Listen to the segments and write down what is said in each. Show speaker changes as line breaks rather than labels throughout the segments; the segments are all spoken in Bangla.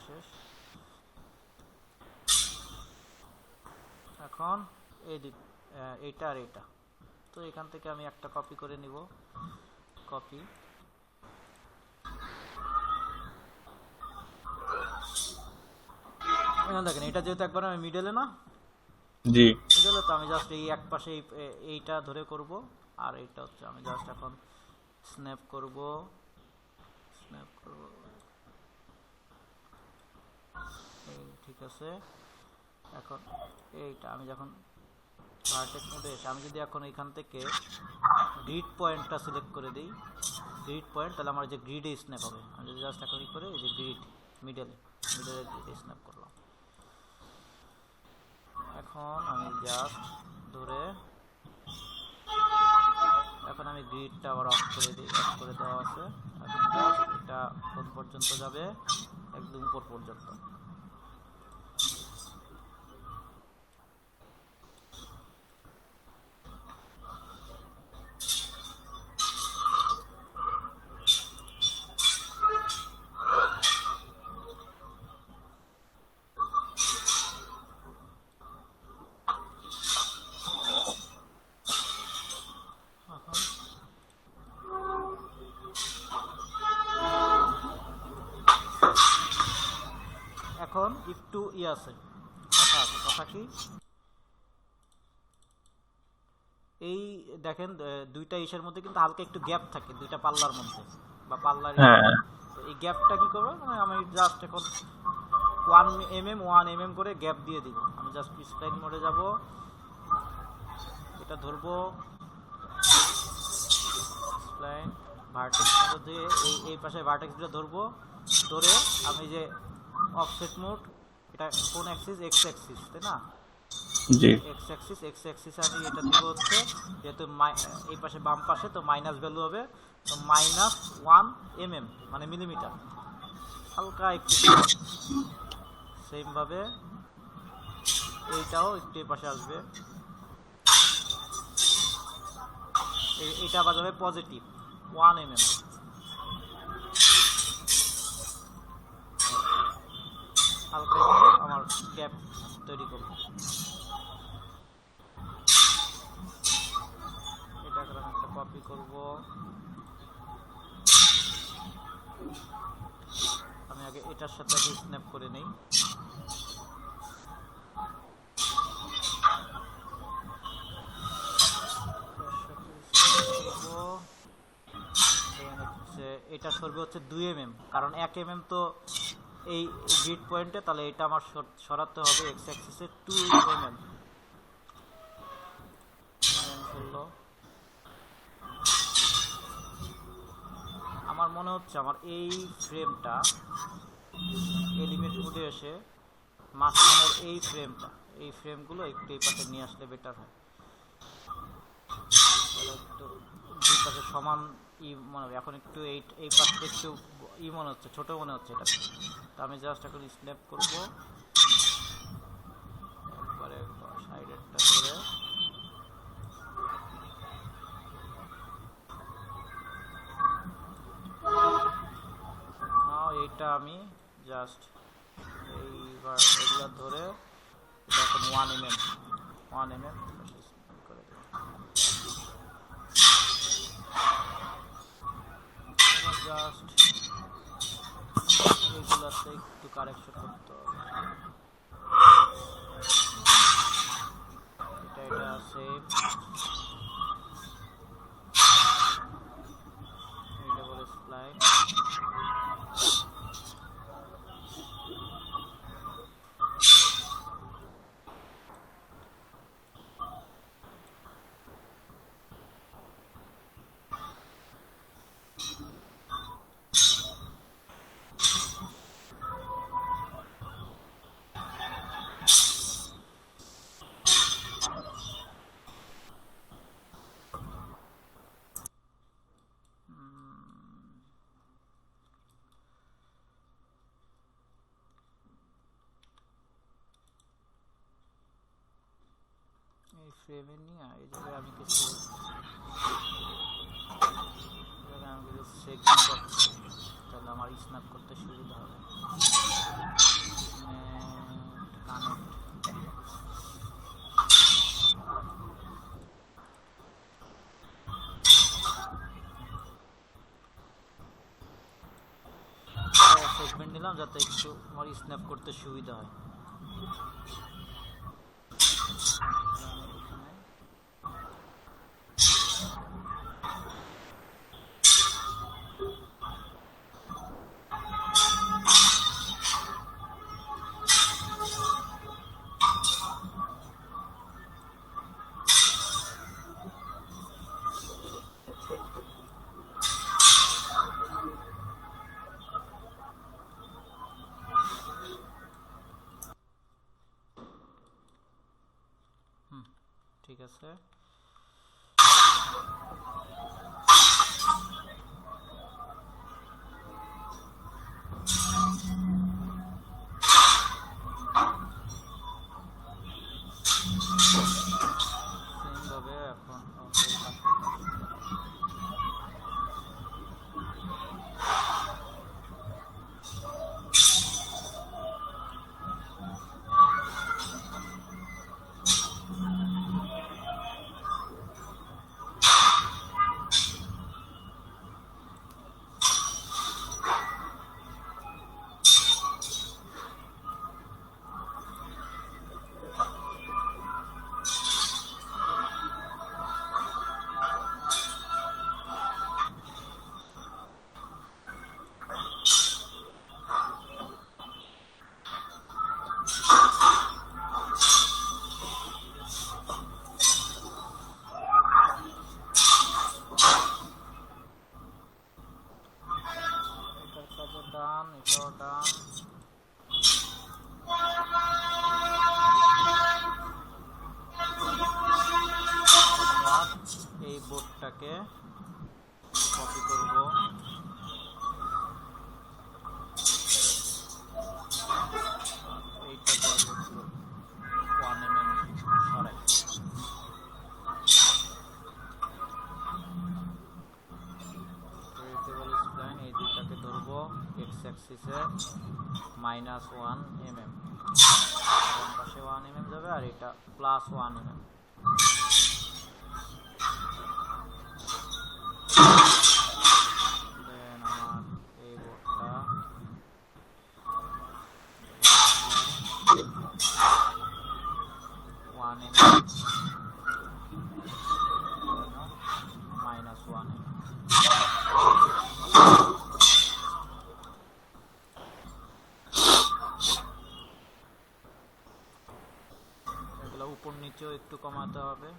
শেষ। এখন এইটা আর এইটা, তো এখান থেকে আমি একটা কপি করে নিব, কপি। এখন দেখেন এটা যেহেতু একবার আমি মিডলে না,
জি
মিডলে, তো আমি জাস্ট এই এক পাশে এইটা ধরে করব, আর এইটা হচ্ছে আমি জাস্ট এখন স্ন্যাপ করব, ঠিক আছে। এখন এইটা আমি যখন ভার্টেক্স মোডে এসে আমি যদি এখন এখান থেকে গ্রিড পয়েন্টটা সিলেক্ট করে দিই, গ্রিড পয়েন্ট, তাহলে আমার যে গ্রিডে স্ন্যাপ হবে। আমি যদি জাস্ট এখন করে এই যে গ্রিড মিডলে গ্রিডে স্ন্যাপ করলাম। এখন আমি জাস্ট ধরে এখন আমি গ্রিডটা আবার অফ করে দিই, অফ করে দেওয়া আছে। এখন জাস্ট এটা কোন পর্যন্ত যাবে, একদম উপর পর্যন্ত। এখন একটু আছে, কথা কি এই দেখেন দুইটা ইসের মধ্যে কিন্তু হালকা একটু গ্যাপ থাকে, দুইটা পাল্লার মধ্যে বা পাল্লার। এই গ্যাপটা কি করবো, আমি জাস্ট এখন 1 mm করে গ্যাপ দিয়ে দিব। আমি জাস্ট স্প্লাইন মোডে যাব, এটা ধরবো স্প্লাইন ভার্টেক্স মোড দিয়ে এই পাশে ভার্টেক্সটা ধরবো, ধরে আমি যে অফসেট মোড, এটা কোন অ্যাক্সিস, এক্স অ্যাক্সিস, তাই না?
জি
এক্স অ্যাক্সিস আমি এটা দিব হচ্ছে, যেহেতু এই পাশে বাম পাশে, তো মাইনাস ভ্যালু হবে, তো -1 mm মানে মিলিমিটার, হালকা একটু। সেম ভাবে এইটাও একটু এই পাশে আসবে, এইটা আবার যাবে পজিটিভ 1 mm। হালকা আমার গ্যাপ তৈরি করবো। এটা করে একটা কপি করব, আমি আগে এটার সাথে স্ন্যাপ করে নেই। এটা সরবে হচ্ছে 2 mm, কারণ 1 mm তো এই গ্রিড পয়েন্টে, তাহলে এটা আমার সরাতে হবে এক্স অ্যাক্সিসে 2 mm। আমার মনে হচ্ছে আমার এই ফ্রেমটা এলিমেন্ট মোডে এসে মাঝখানের এই ফ্রেমগুলো একটু এই পাশে নিয়ে আসলে বেটার হয়, একটু দুই পাশে সমান মনে হবে। এখন একটু এই পাশে একটু মনে হচ্ছে, ছোট মনে হচ্ছে এটা, তো আমি জাস্ট এখন স্ন্যাপ করব, একবারে সাইডেরটা করে এইটা আমি জাস্ট এইবার এগুলো ধরে এটা এখন 1 mm করে দেব। জাস্ট এগুলোতে একটু কারেকশন করতে হবে, এটা সেভ, এটা বলে স্প্লাইন। এই ফ্রেমে নিয়ে এই জায়গায় আমি কিছু সেটিং করছি, তাহলে আমার স্ন্যাপ করতে সুবিধা হবে। দিলাম যাতে একটু আমার স্ন্যাপ করতে সুবিধা হয়। ঠিক আছে, সেমভাবে এখন ডান, এটাও ডান। এই বোর্ডটাকে কপি করব, এইটাকে 1 mm সরাই। এই দুইটাকে ধরবো x অ্যাক্সিসে -1 mm, পাশে 1 mm যাবে আর এটা +1 mm। দেন আমার এই বোর্ডটা -1 mm এগুলো উপর নিচেও একটু কমাতে হবে,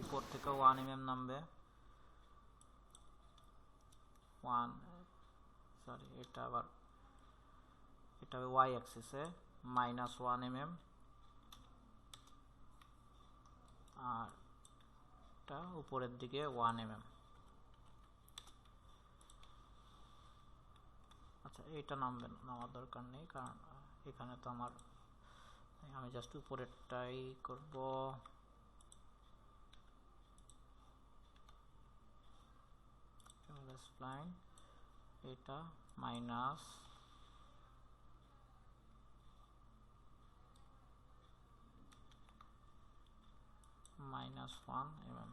উপর থেকে 1 mm নামবে। এটা আবার এটা y অ্যাক্সিসে -1 mm আর এটা উপরের দিকে 1 mm। আচ্ছা, এটা নামার দরকার নেই, কারণ এখানে তো আমি জাস্ট উপরেরটাই করব। স্প্লাইন এটা -1 mm।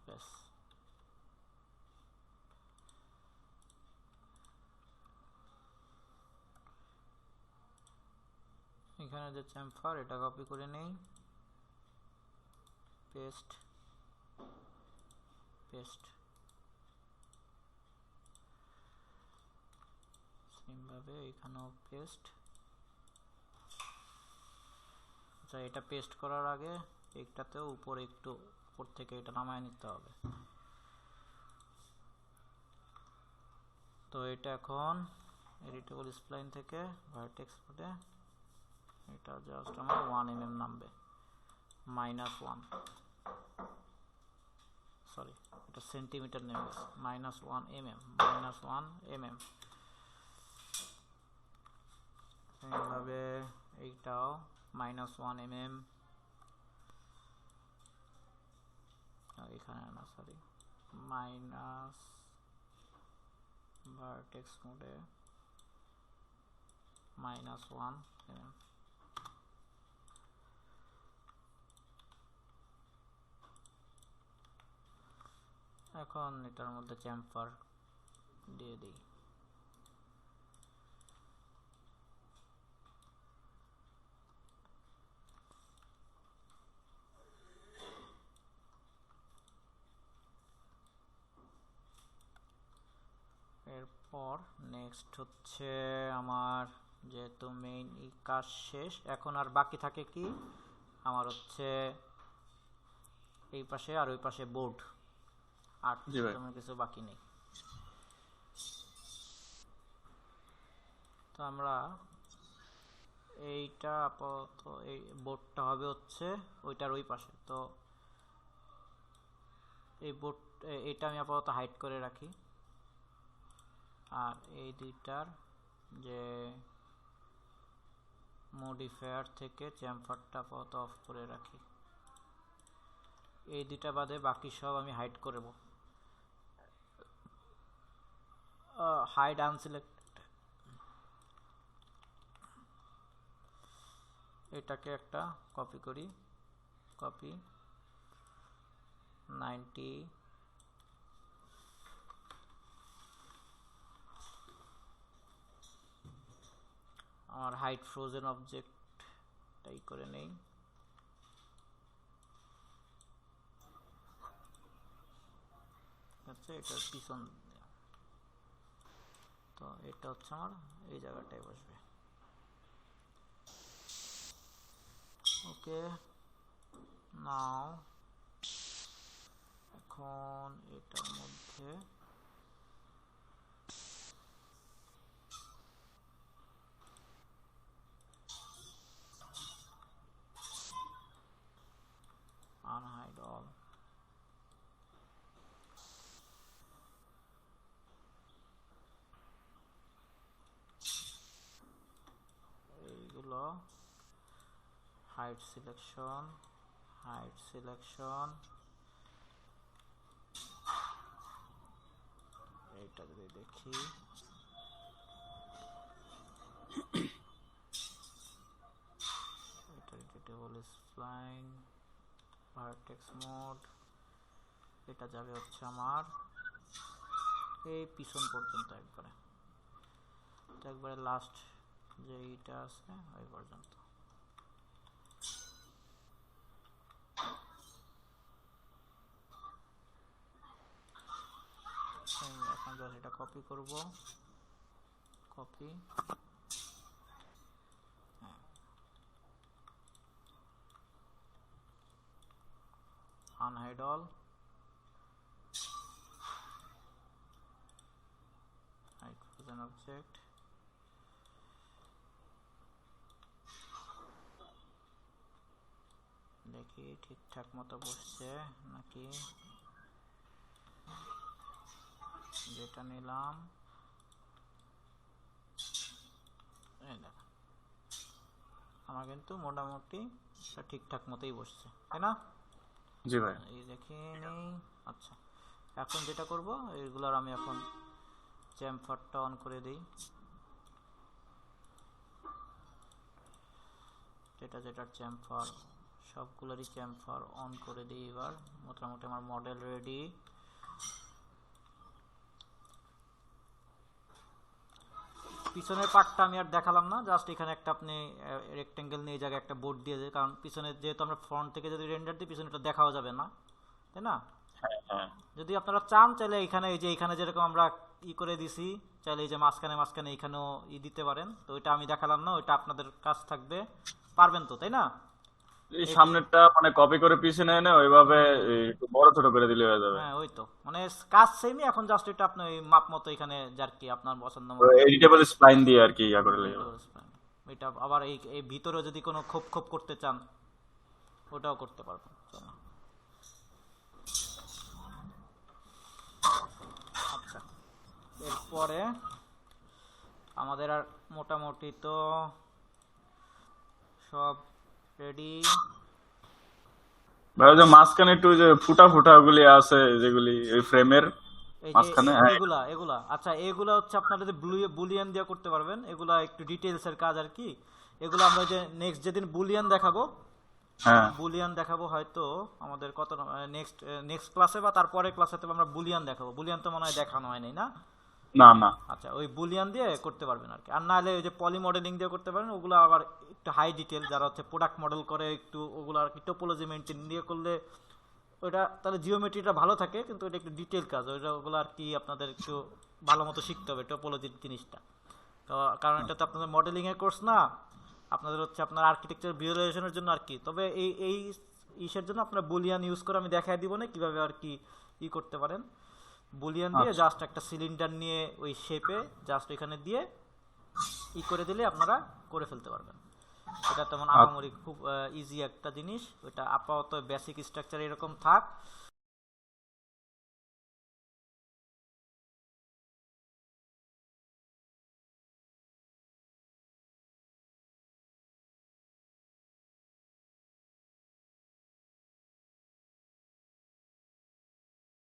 ব্যাস, এখানে যে চ্যাম্পার এটা কপি করে নেই, পেস্ট সেমভাবে এখানেও পেস্ট। আচ্ছা, এটা পেস্ট করার আগে একটাতেও উপর থেকে এটা নামায় নিতে হবে। তো এটা এখন এডিটেবল স্প্লাইন থেকে ভার্টেক্স মোডে এটা জাস্ট আমার 1 mm নামবে, -1, সরি এটা সেন্টিমিটার নেমে গেছে, -1 mm। এইভাবে এইটাও -1 mm, এখানে না, সরি মাইনাস ভার্টেক্স মোডে -1 mm। এখন এটার মধ্যে চ্যাম্পার দিয়ে দিই। পর নেক্সট হচ্ছে আমার যেহেতু মেইন কাজ শেষ, এখন আর বাকি থাকে কি আমার হচ্ছে এই পাশে আর ওই পাশে বোর্ড, আর তেমন কিছু বাকি নেই। তো আমরা এইটা আপাতত এই বোর্ডটা হবে হচ্ছে ওইটার ওই পাশে, তো এই বোর্ড এইটা আমি আপাতত হাইড করে রাখি, আর এই দুইটার যে মডিফায়ার থেকে চ্যাম্পারটা আপাতত অফ করে রাখি। এই দুইটা বাদে বাকি সব আমি হাইড করব। হাইড আনসিলেক্ট, এটাকে একটা কপি করি, কপি 90, আমার হাইড ফ্রোজেন অবজেক্টটাই করে নেই। আচ্ছা, এটার পিছন, তো এটা হচ্ছে আমার এই জায়গাটায় বসবে। ওকে, নাও এখন এটার মধ্যে unhide all, এইগুলো হাইড সিলেকশন, হাইড সিলেকশন, এইটা যদি দেখি এটা table is flying, vertex mode, এটা যাবে হচ্ছে আমার এই পিছন পর্যন্ত, একবারে লাস্ট যে এইটা আছে ওই পর্যন্ত। এখন জাস্ট এটা কপি করব, copy, unhide all, hide frozen object, দেখি ঠিকঠাক মতো বসছে নাকি। যেটা নিলাম এই দেখ, আমার কিন্তু মোটামুটি ঠিকঠাক মতোই বসছে, তাই না?
জি ভাই,
এই দেখি নেই। আচ্ছা, এখন যেটা করব এইগুলার আমি এখন চ্যাম্পারটা অন করে দিই, যেটার চ্যাম্পার সবগুলোরই চ্যাম্পার অন করে দিই। এবার মোটামুটি আমার মডেল রেডি। পিছনের পার্টটা আমি আর দেখালাম না, জাস্ট এখানে একটা আপনি রেক্টেঙ্গেল নিয়ে জায়গায় একটা বোর্ড দিয়ে দেয়, কারণ পিছনে যেহেতু আমরা ফ্রন্ট থেকে যদি রেন্ডার দিই পিছনেটা দেখাও যাবে না, তাই না? যদি আপনারা চান চাইলে এখানে এই যে এখানে যেরকম আমরা করে দিছি, চাইলে এই যে মাঝখানে এখানেও দিতে পারেন। তো ওইটা আমি দেখালাম না, ওইটা আপনাদের কাজ থাকবে, পারবেন তো, তাই না?
এই সামনেরটা মানে কপি করে পিছনে এনে ওইভাবে একটু বড় ছোট করে দিলে হয়ে যাবে।
হ্যাঁ, ওই তো মানে কাজ সেমই, এখন জাস্ট এটা আপনি ওই মাপ মতো এখানে যার কি আপনার পছন্দ মতো
এডিটেবল স্প্লাইন দিয়ে আর কি ইয়া করে নিলে হবে।
এটা আবার এই ভিতরে যদি কোনো খোপ করতে চান ওটাও করতে পারবেন। চলো, আচ্ছা, এরপরে আমাদের আর মোটামুটি তো সব রেডি।
ভাই ওই যে মাঝখানে একটু যে ফুটা গুলি আছে যেগুলি ওই ফ্রেমের
এই যে
মাঝখানে,
এগুলা আচ্ছা, এগুলা হচ্ছে আপনারা যদি বুলিয়ান দিয়ে করতে পারবেন, এগুলা একটু ডিটেইলস এর কাজ আর কি। এগুলো আমরা যে নেক্সট যেদিন বুলিয়ান দেখাবো,
হ্যাঁ
বুলিয়ান দেখাবো হয়তো আমাদের কত নেক্সট ক্লাসে বা তারপরে ক্লাসে আমরা বুলিয়ান দেখাবো। বুলিয়ান তো মনে হয় দেখানো হয়নি, না?
না না,
আচ্ছা, ওই বুলিয়ান দিয়ে করতে পারবেন আর কি। আর না হলে ওই যে পলি মডেলিং দিয়ে করতে পারেন, ওগুলো আবার একটু হাই ডিটেল, যারা হচ্ছে প্রোডাক্ট মডেল করে একটু ওগুলো আর কি টোপোলজি মেনটেন দিয়ে করলে ওটা তাহলে জিওমেট্রিটা ভালো থাকে, কিন্তু এটা একটু ডিটেল কাজ, ওগুলো আর কি আপনাদের একটু ভালো মতো শিখতে হবে টোপোলজির জিনিসটা। তো কারণ এটা তো আপনাদের মডেলিং এর কোর্স না, আপনাদের হচ্ছে আপনার আর্কিটেকচার ভিজুয়ালাইজেশনের জন্য আর কি। তবে এই ইসের জন্য আপনারা বুলিয়ান ইউজ করে আমি দেখাই দিব না কিভাবে আর কি করতে পারেন। বুলিয়ান দিয়ে জাস্ট একটা সিলিন্ডার নিয়ে ওই শেপে জাস্ট এখানে দিয়ে করে দিলে আপনারা করে ফেলতে পারবেন। এটা তেমন আহামরি খুব ইজি একটা জিনিস। ওটা আপাতত বেসিক স্ট্রাকচার এরকম থাক।